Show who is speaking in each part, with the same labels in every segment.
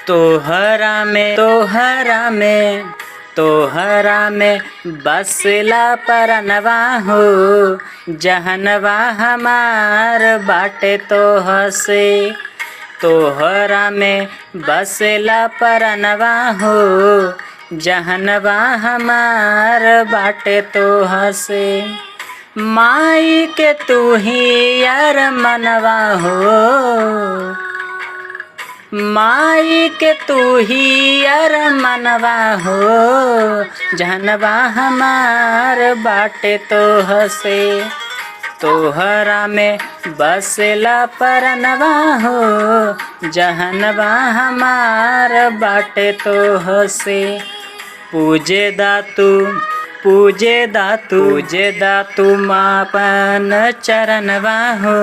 Speaker 1: तोहरा में बसला परनवा हो, जहनवा हमार बाटे तोह से। तोहरा में बसला परनवा हो, जहनवा हमार बाटे तोह से। माई के तू ही यार मनवा हो, माई के तू ही यार मनवा हो, जहनवा हमार बाटे तोह से। तोहरा में बसला परनवा हो, जहनवा हमार बाटे तोह से। पूजे दातू मापन चरणवा हो,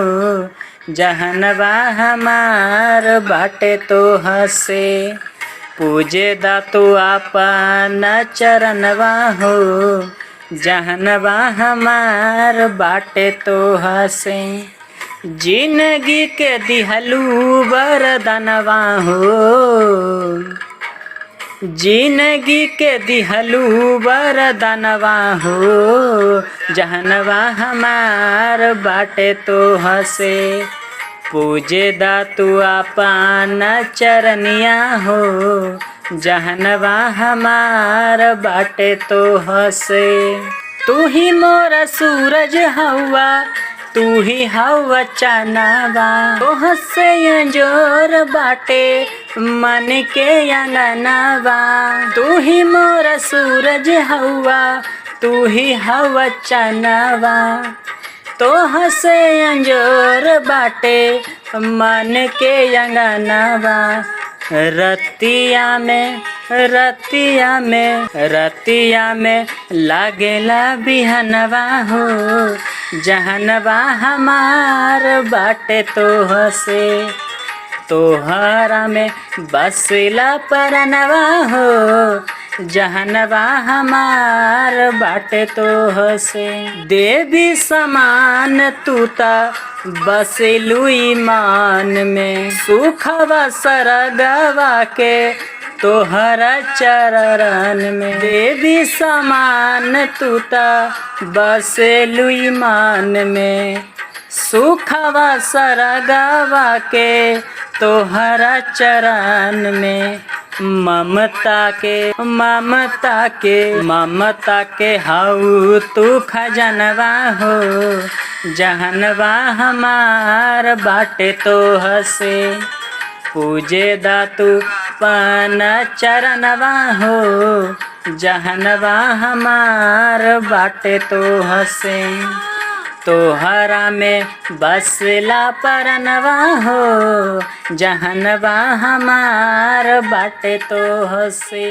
Speaker 1: जहनवा हमार बाटे तोह से। पूजे दातू आपन चरणवा हो, जहनवा हमार बाटे तोह से। जिंदगी के दिहलू वरदानवा हो, जिंदगी के दिहलू वरदानवा हो, जहनवा हमार बाटे तोह से। पूजे दातू आपन चरनिया हो, जहनवा हमार बाटे तोह से। तू ही मोरा सूरज हवा, तू ही हवा चनवा, तोह से अंजोर बाटे मन के अंगनवा। तू ही मोरा सूरज हवा, तू ही हवा चनवा, तोह से अंजोर बाटे मन के अंगनवा। रतिया में लागेला बिहनवा हो, जहनवा हमार बाटे तोह से। तोहरा में बसला परनवा हो, जहनवा हमार बाटे तोह से। देवी समान तूता बसलू ईमान में, सुखवा सरगवा के तोहरा चरण में। देवी समान तूता बसलू ईमान में, सुखवा सरगवा के तोहरा चरण में। ममता के हाउ तू खजनवा हो, जहनवा हमार बाटे तोह से। पूजे दातू पन चरणवा हो, जहनवा हमार बाटे तोह से। तोहरा में बसला परनवा हो, जहनवा हमार बाटे तोह से।